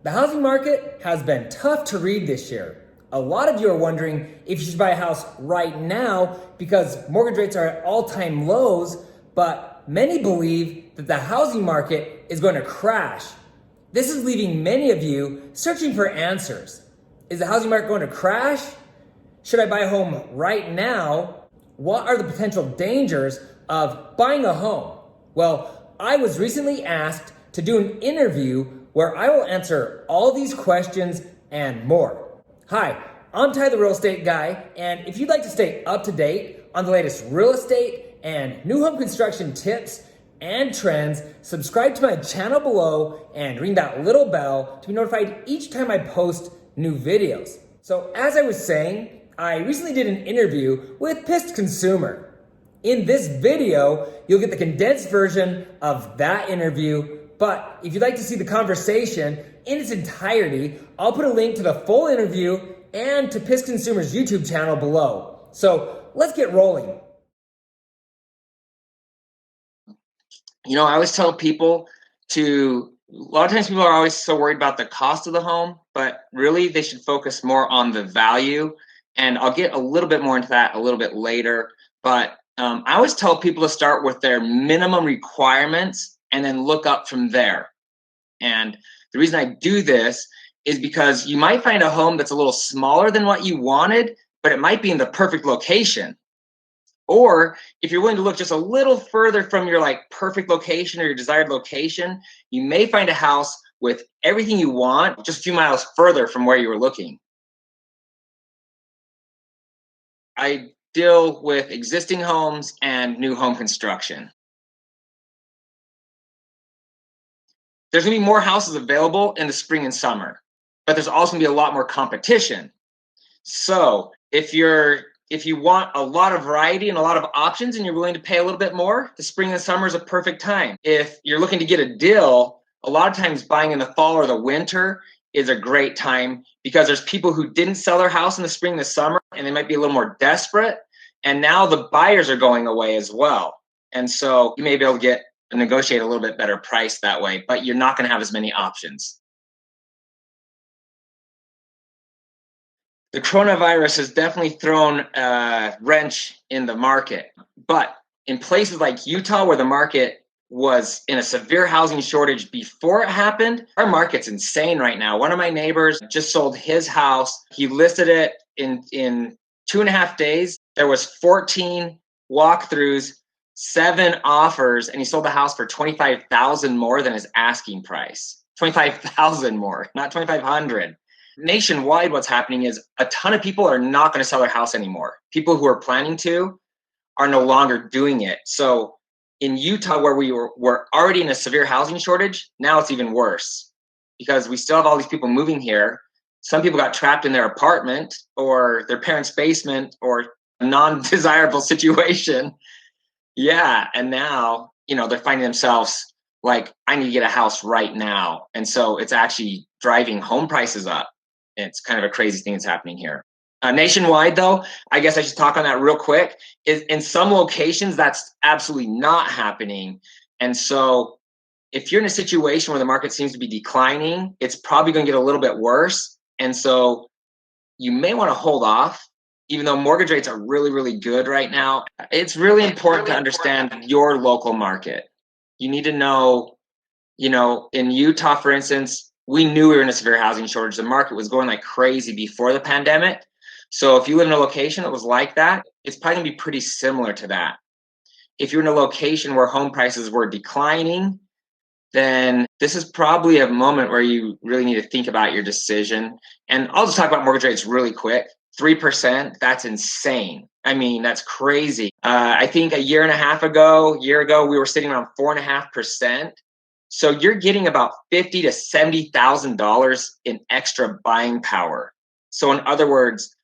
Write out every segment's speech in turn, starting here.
The housing market has been tough to read this year. A lot of you are wondering if you should buy a house right now because mortgage rates are at all-time lows, but many believe that the housing market is going to crash. This is leaving many of you searching for answers. Is the housing market going to crash? Should I buy a home right now? What are the potential dangers of buying a home? Well, I was recently asked to do an interview where I will answer all these questions and more. Hi, I'm Ty the Real Estate Guy, and if you'd like to stay up to date on the latest real estate and new home construction tips and trends, subscribe to my channel below and ring that little bell to be notified each time I post new videos. So as I was saying, I recently did an interview with Pissed Consumer. In this video, you'll get the condensed version of that interview, but if you'd like to see the conversation in its entirety, I'll put a link to the full interview and to Pissed Consumer's YouTube channel below. So let's get rolling. You know, I always tell people a lot of times people are always so worried about the cost of the home, but really they should focus more on the value. And I'll get a little bit more into that a little bit later. But I always tell people to start with their minimum requirements and then look up from there. And the reason I do this is because you might find a home that's a little smaller than what you wanted, but it might be in the perfect location. Or if you're willing to look just a little further from your perfect location or your desired location, you may find a house with everything you want just a few miles further from where you were looking. I deal with existing homes and new home construction. There's gonna be more houses available in the spring and summer, but there's also gonna be a lot more competition. So if you want a lot of variety and a lot of options and you're willing to pay a little bit more, the spring and summer is a perfect time. If you're looking to get a deal, a lot of times buying in the fall or the winter is a great time because there's people who didn't sell their house in the spring and the summer and they might be a little more desperate. And now the buyers are going away as well. And so you may be able to negotiate a little bit better price that way, but you're not going to have as many options. The coronavirus has definitely thrown a wrench in the market, but in places like Utah where the market was in a severe housing shortage before it happened, our market's insane right now. One of my neighbors just sold his house. He listed it in 2.5 days. There was 14 walkthroughs, 7 offers, and he sold the house for $25,000 more than his asking price. $25,000 more, not $2,500. Nationwide, what's happening is a ton of people are not going to sell their house anymore. People who are planning to are no longer doing it. So in Utah, where we're already in a severe housing shortage, now it's even worse because we still have all these people moving here. Some people got trapped in their apartment or their parents' basement or a non-desirable situation. Yeah, and now, they're finding themselves like, I need to get a house right now. And so it's actually driving home prices up. It's kind of a crazy thing that's happening here. Nationwide, though, I guess I should talk on that real quick. In some locations, that's absolutely not happening. And so if you're in a situation where the market seems to be declining, it's probably going to get a little bit worse. And so you may want to hold off, even though mortgage rates are really, really good right now. It's really important to understand your local market. You need to know, in Utah, for instance, we knew we were in a severe housing shortage. The market was going like crazy before the pandemic. So if you live in a location that was like that, it's probably gonna be pretty similar to that. If you're in a location where home prices were declining, then this is probably a moment where you really need to think about your decision. And I'll just talk about mortgage rates really quick. 3%, that's insane. I mean, that's crazy. I think a year ago, we were sitting around 4.5%. So you're getting about $50,000 to $70,000 in extra buying power. So in other words,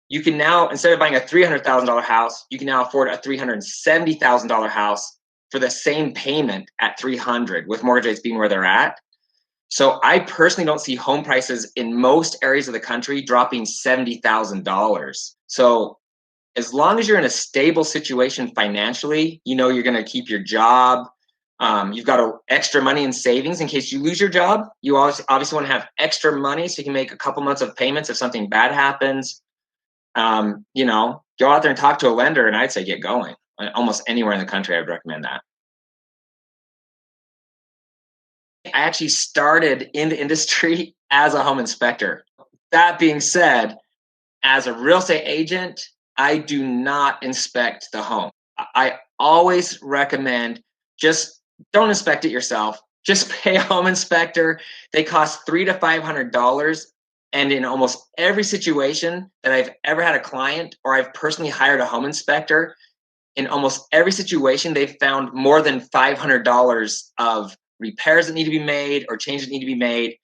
you can now, instead of buying a $300,000 house, you can now afford a $370,000 house for the same payment at $300,000 with mortgage rates being where they're at. So I personally don't see home prices in most areas of the country dropping $70,000. So as long as you're in a stable situation financially, you're going to keep your job. You've got extra money in savings in case you lose your job. You obviously want to have extra money so you can make a couple months of payments if something bad happens. Go out there and talk to a lender, and I'd say get going. Almost anywhere in the country, I would recommend that. I actually started in the industry as a home inspector. That being said, as a real estate agent, I do not inspect the home. I always recommend just don't inspect it yourself. Just pay a home inspector. They cost $300 to $500. And in almost every situation that I've ever had a client or I've personally hired a home inspector, in almost every situation, they've found more than $500 of repairs that need to be made or changes that need to be made.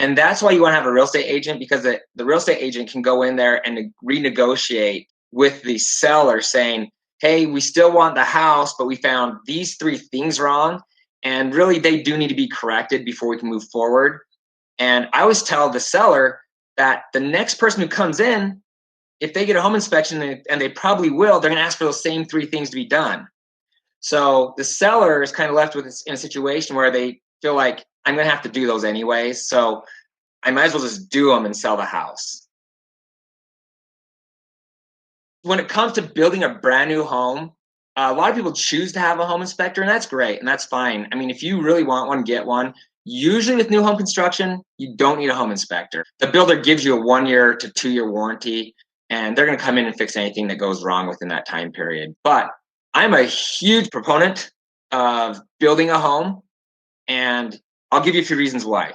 And that's why you want to have a real estate agent, because the real estate agent can go in there and renegotiate with the seller saying, hey, we still want the house, but we found these 3 things wrong. And really, they do need to be corrected before we can move forward. And I always tell the seller that the next person who comes in, if they get a home inspection, and they probably will, they're going to ask for those same 3 things to be done. So the seller is kind of left with in a situation where they feel like, I'm going to have to do those anyways, so I might as well just do them and sell the house. When it comes to building a brand new home, a lot of people choose to have a home inspector, and that's great, and that's fine. I mean, if you really want one, get one. Usually with new home construction, you don't need a home inspector. The builder gives you a 1-year to 2-year warranty, and they're going to come in and fix anything that goes wrong within that time period. But I'm a huge proponent of building a home, and I'll give you a few reasons why.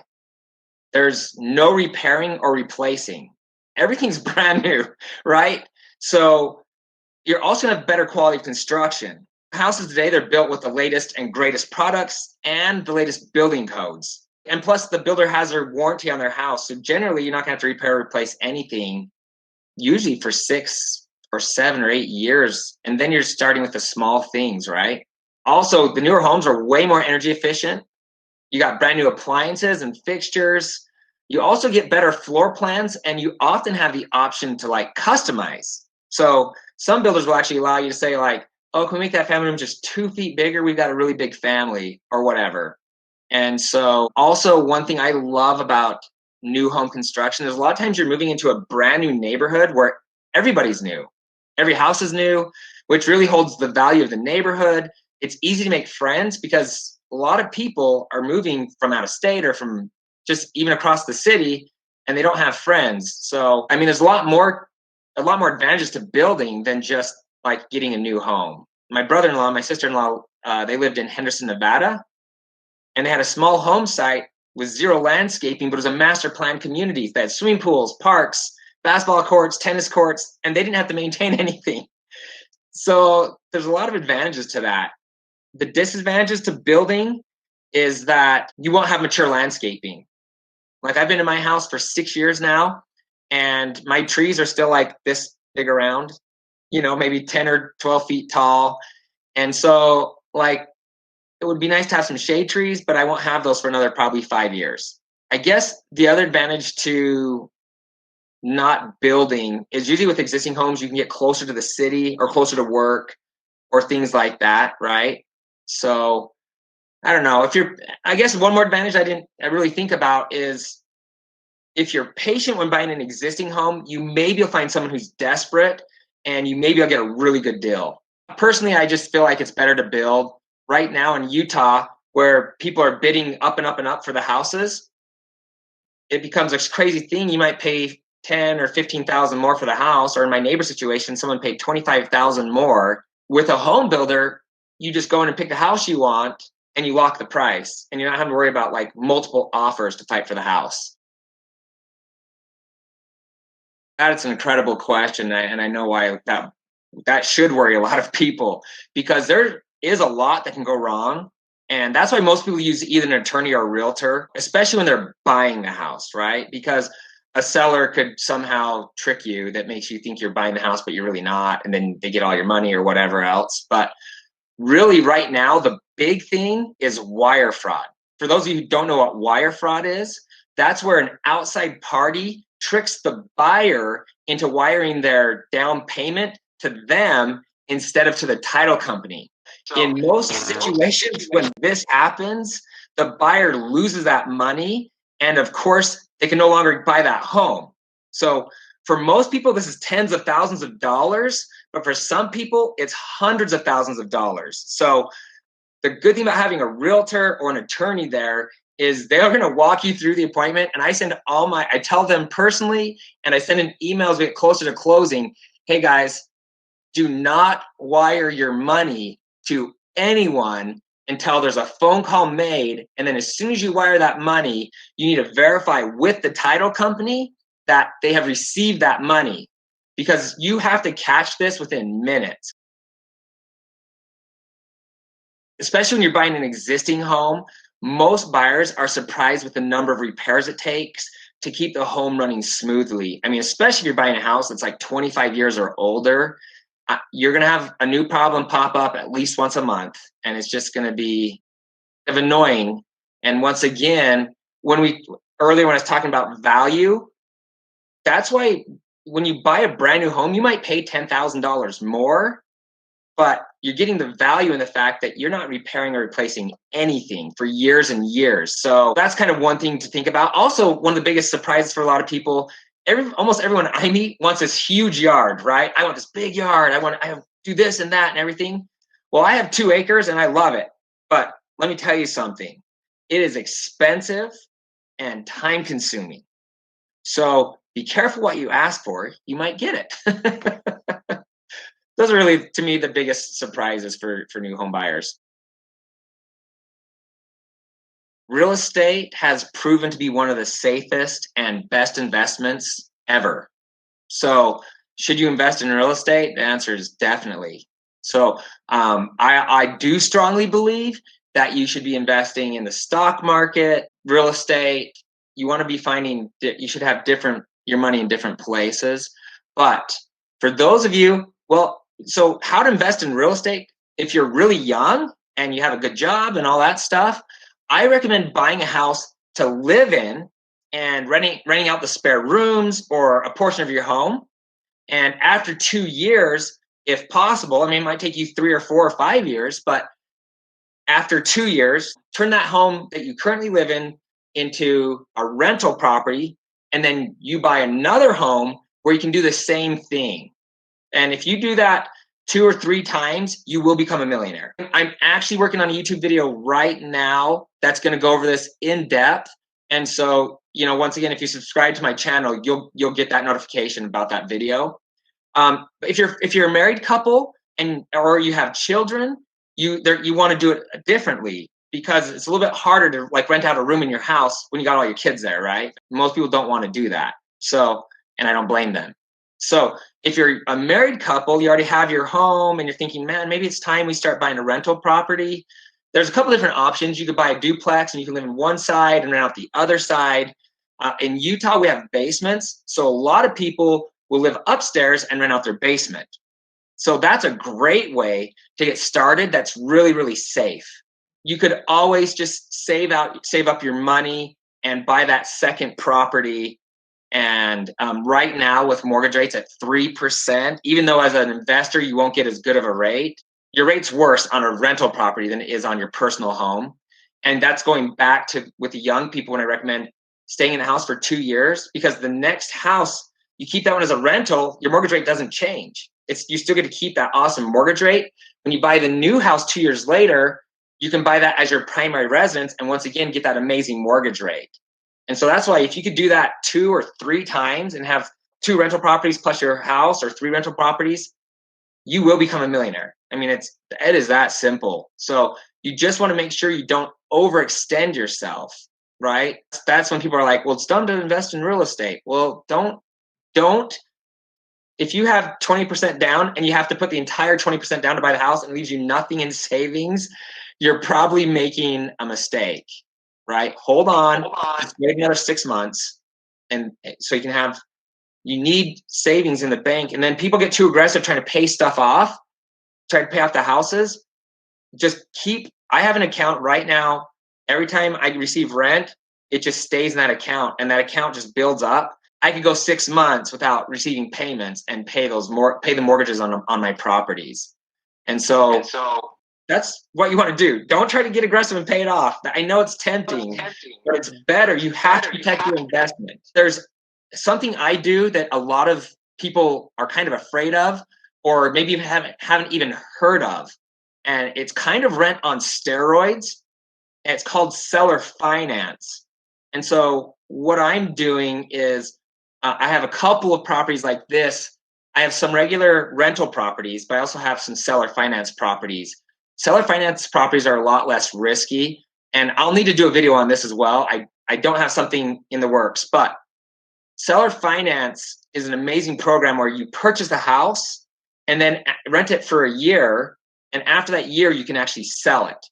There's no repairing or replacing. Everything's brand new, right? So you're also going to have better quality of construction. Houses today, they're built with the latest and greatest products and the latest building codes. And plus, the builder has their warranty on their house. So generally, you're not going to have to repair or replace anything, usually for 6 or 7 or 8 years. And then you're starting with the small things, right? Also, the newer homes are way more energy efficient. You got brand new appliances and fixtures. You also get better floor plans, and you often have the option to customize. So some builders will actually allow you to say oh, can we make that family room just 2 feet bigger? We've got a really big family or whatever. And so also one thing I love about new home construction is a lot of times you're moving into a brand new neighborhood where everybody's new. Every house is new, which really holds the value of the neighborhood. It's easy to make friends because a lot of people are moving from out of state or from just even across the city, and they don't have friends. So, I mean, there's a lot more advantages to building than just getting a new home. My brother-in-law and my sister-in-law, they lived in Henderson, Nevada, and they had a small home site with 0 landscaping, but it was a master planned community. They had swimming pools, parks, basketball courts, tennis courts, and they didn't have to maintain anything. So there's a lot of advantages to that. The disadvantages to building is that you won't have mature landscaping. I've been in my house for 6 years now, and my trees are still this big around, maybe 10 or 12 feet tall. And so it would be nice to have some shade trees, but I won't have those for another probably 5 years. I guess the other advantage to not building is usually with existing homes, you can get closer to the city or closer to work or things like that, right? So I don't know. I guess one more advantage I really think about is if you're patient when buying an existing home, maybe you'll find someone who's desperate, and maybe you'll get a really good deal. Personally, I just feel like it's better to build. Right now in Utah, where people are bidding up and up and up for the houses, it becomes a crazy thing. You might pay $10,000 or $15,000 more for the house, or in my neighbor situation, someone paid $25,000 more. With a home builder, you just go in and pick the house you want, and you lock the price, and you're not having to worry about multiple offers to fight for the house. That's an incredible question, and I know why that should worry a lot of people, because there is a lot that can go wrong. And that's why most people use either an attorney or a realtor, especially when they're buying the house, right? Because a seller could somehow trick you that makes you think you're buying the house, but you're really not. And then they get all your money or whatever else. But really right now, the big thing is wire fraud. For those of you who don't know what wire fraud is, that's where an outside party tricks the buyer into wiring their down payment to them instead of to the title company. in most situations, when this happens, the buyer loses that money. And of course, they can no longer buy that home. So for most people, this is tens of thousands of dollars. But for some people, it's hundreds of thousands of dollars. So the good thing about having a realtor or an attorney there is they're going to walk you through the appointment. And I tell them personally, and I send in emails we get closer to closing. Hey guys, do not wire your money to anyone until there's a phone call made. And then as soon as you wire that money, you need to verify with the title company that they have received that money, because you have to catch this within minutes. Especially when you're buying an existing home, most buyers are surprised with the number of repairs it takes to keep the home running smoothly. I mean, especially if you're buying a house that's like 25 years or older, you're going to have a new problem pop up at least once a month, and it's just going to be kind of annoying. And once again, earlier when I was talking about value, that's why when you buy a brand new home, you might pay $10,000 more, but you're getting the value in the fact that you're not repairing or replacing anything for years and years. So that's kind of one thing to think about. Also, one of the biggest surprises for a lot of people, almost everyone I meet wants this huge yard, right? I want this big yard. I do this and that and everything. Well, I have 2 acres and I love it. But let me tell you something. It is expensive and time consuming. So be careful what you ask for. You might get it. Those are really, to me, the biggest surprises for new home buyers. Real estate has proven to be one of the safest and best investments ever. So should you invest in real estate? The answer is definitely. So I do strongly believe that you should be investing in the stock market, real estate. You want to be you should have your money in different places. But for those of you, so how to invest in real estate? If you're really young and you have a good job and all that stuff, I recommend buying a house to live in and renting out the spare rooms or a portion of your home. And after 2 years, if possible, I mean, it might take you 3 or 4 or 5 years, but after 2 years, turn that home that you currently live in into a rental property, and then you buy another home where you can do the same thing. And if you do that 2 or 3 times, you will become a millionaire. I'm actually working on a YouTube video right now that's going to go over this in depth. And so, once again, if you subscribe to my channel, you'll get that notification about that video. If you're a married couple or you have children, you want to do it differently, because it's a little bit harder to rent out a room in your house when you got all your kids there, right? Most people don't want to do that. So, and I don't blame them. So if you're a married couple, you already have your home and you're thinking, man, maybe it's time we start buying a rental property. There's a couple different options. You could buy a duplex and you can live in one side and rent out the other side. In Utah, we have basements. So a lot of people will live upstairs and rent out their basement. So that's a great way to get started. That's really, really safe. You could always just save up your money and buy that second property. And right now, with mortgage rates at 3%, even though as an investor you won't get as good of a rate, your rate's worse on a rental property than it is on your personal home. And that's going back to with the young people when I recommend staying in the house for 2 years, because the next house, you keep that one as a rental, your mortgage rate doesn't change. You still get to keep that awesome mortgage rate. When you buy the new house 2 years later, you can buy that as your primary residence and once again get that amazing mortgage rate. And so that's why if you could do that 2 or 3 times and have 2 rental properties plus your house, or 3 rental properties, you will become a millionaire. I mean, it is that simple. So you just want to make sure you don't overextend yourself, right? That's when people are like, well, it's dumb to invest in real estate. Well, don't. If you have 20% down and you have to put the entire 20% down to buy the house and it leaves you nothing in savings, you're probably making a mistake. Right? Hold on. Just wait another 6 months. And so you need savings in the bank. And then people get too aggressive trying to pay stuff off, trying to pay off the houses. I have an account right now. Every time I receive rent, it just stays in that account and that account just builds up. I could go 6 months without receiving payments and pay the mortgages on my properties. And so That's what you want to do. Don't try to get aggressive and pay it off. I know it's tempting, but it's better. You have to protect your investment. There's something I do that a lot of people are kind of afraid of, or maybe haven't even heard of. And it's kind of rent on steroids. And it's called seller finance. And so what I'm doing is I have a couple of properties like this. I have some regular rental properties, but I also have some seller finance properties. Seller finance properties are a lot less risky, and I'll need to do a video on this as well. I don't have something in the works, but seller finance is an amazing program where you purchase the house and then rent it for a year, and after that year, you can actually sell it.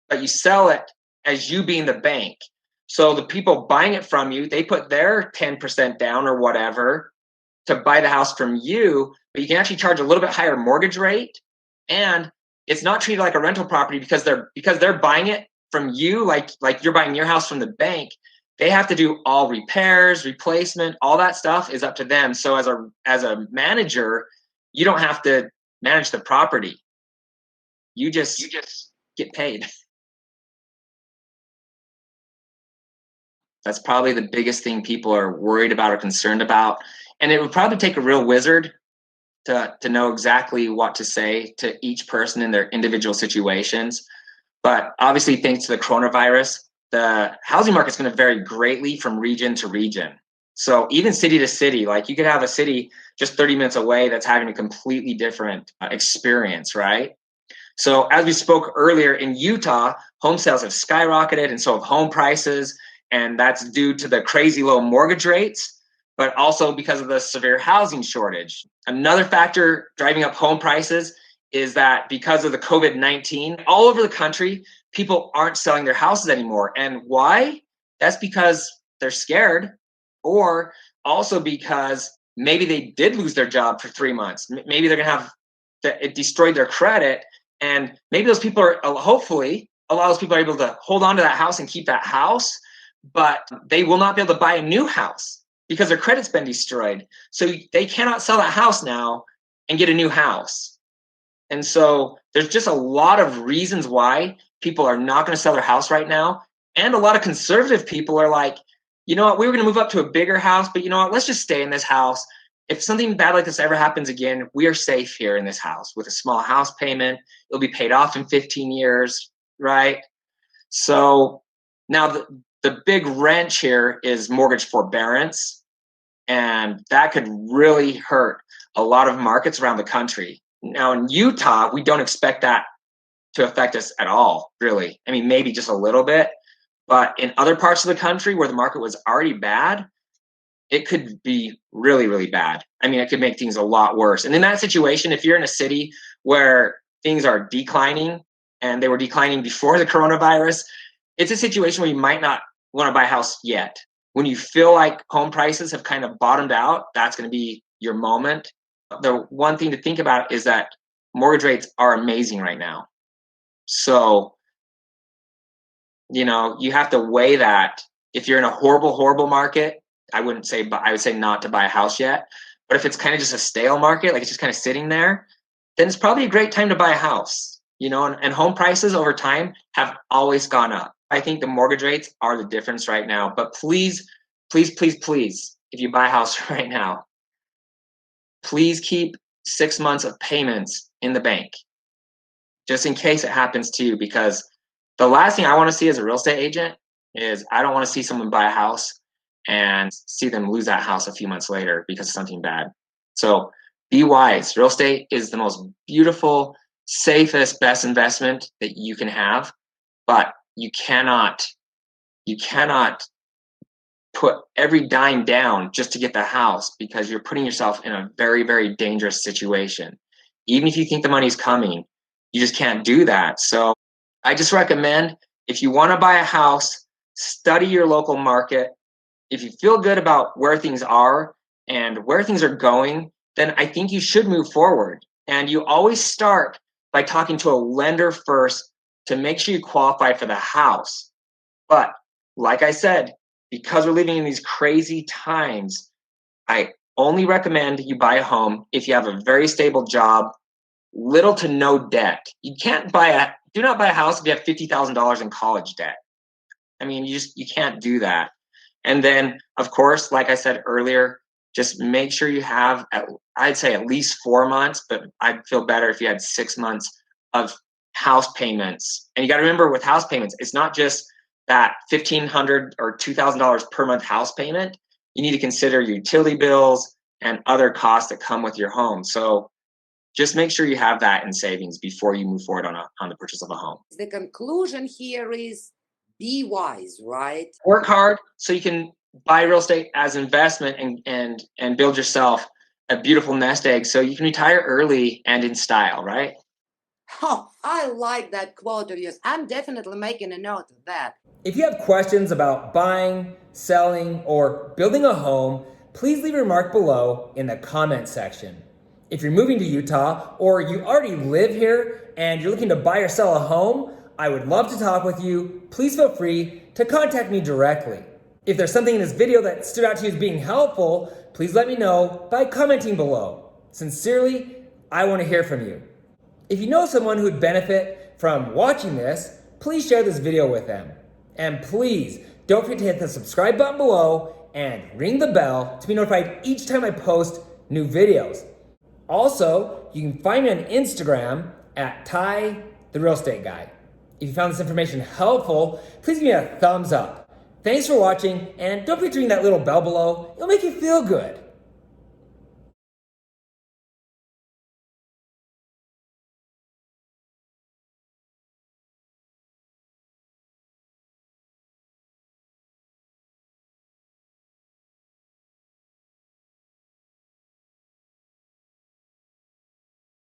But you sell it as you being the bank. So the people buying it from you, they put their 10% down or whatever to buy the house from you, but you can actually charge a little bit higher mortgage rate, and it's not treated like a rental property because they're buying it from you, like you're buying your house from the bank. They have to do all repairs, replacement, all that stuff is up to them. So as a manager, you don't have to manage the property. You just get paid. That's probably the biggest thing people are worried about or concerned about. And it would probably take a real wizard to know exactly what to say to each person in their individual situations. But obviously, thanks to the coronavirus, the housing market is going to vary greatly from region to region. So even city to city, like you could have a city just 30 minutes away that's having a completely different experience, right? So as we spoke earlier, in Utah, home sales have skyrocketed, and so have home prices. And that's due to the crazy low mortgage rates, but also because of the severe housing shortage. Another factor driving up home prices is that because of the COVID-19, all over the country, people aren't selling their houses anymore. And why? That's because they're scared, or also because maybe they did lose their job for 3 months. Maybe they're going to have it destroyed their credit. And maybe those people are, hopefully, a lot of those people are able to hold on to that house and keep that house, but they will not be able to buy a new house because their credit's been destroyed. So they cannot sell that house now and get a new house. And so there's just a lot of reasons why people are not going to sell their house right now. And a lot of conservative people are like, you know what, we were going to move up to a bigger house, but you know what, let's just stay in this house. If something bad like this ever happens again, we are safe here in this house with a small house payment. It'll be paid off in 15 years, right? So now the big wrench here is mortgage forbearance, and that could really hurt a lot of markets around the country. Now in Utah, we don't expect that to affect us at all, really. I mean, maybe just a little bit, but in other parts of the country where the market was already bad, it could be really, really bad. I mean, it could make things a lot worse. And in that situation, if you're in a city where things are declining and they were declining before the coronavirus, it's a situation where you might not want to buy a house yet. When you feel like home prices have kind of bottomed out, that's going to be your moment. The one thing to think about is that mortgage rates are amazing right now. So, you know, you have to weigh that. If you're in a horrible, horrible market, I would say not to buy a house yet. But if it's kind of just a stale market, like it's just kind of sitting there, then it's probably a great time to buy a house. You know, and home prices over time have always gone up. I think the mortgage rates are the difference right now. But please, please, please, please, if you buy a house right now, please keep 6 months of payments in the bank, just in case it happens to you. Because the last thing I want to see as a real estate agent is I don't want to see someone buy a house and see them lose that house a few months later because of something bad. So be wise. Real estate is the most beautiful, safest, best investment that you can have, but you cannot put every dime down just to get the house, because you're putting yourself in a very, very dangerous situation. Even if you think the money's coming, you just can't do that. So I just recommend, if you want to buy a house, study your local market. If you feel good about where things are and where things are going, then I think you should move forward. And you always start by talking to a lender first to make sure you qualify for the house. But like I said, because we're living in these crazy times, I only recommend you buy a home if you have a very stable job little to no debt. Do not buy a house if you have $50,000 in college debt. I mean, you can't do that. And then, of course, like I said earlier, just make sure you have, I'd say at least 4 months, but I'd feel better if you had 6 months of house payments. And you got to remember with house payments, it's not just that $1,500 or $2,000 per month house payment. You need to consider your utility bills and other costs that come with your home. So just make sure you have that in savings before you move forward on the purchase of a home. The conclusion here is be wise, right? Work hard so you can buy real estate as investment and build yourself a beautiful nest egg so you can retire early and in style, right? Oh, I like that quote of yours. I'm definitely making a note of that. If you have questions about buying, selling, or building a home, please leave a remark below in the comment section. If you're moving to Utah or you already live here and you're looking to buy or sell a home, I would love to talk with you. Please feel free to contact me directly. If there's something in this video that stood out to you as being helpful, please let me know by commenting below. Sincerely, I want to hear from you. If you know someone who would benefit from watching this, please share this video with them. And please don't forget to hit the subscribe button below and ring the bell to be notified each time I post new videos. Also, you can find me on Instagram at Ty the Real Estate Guy. If you found this information helpful, please give me a thumbs up. Thanks for watching, and don't forget to ring that little bell below. It'll make you feel good.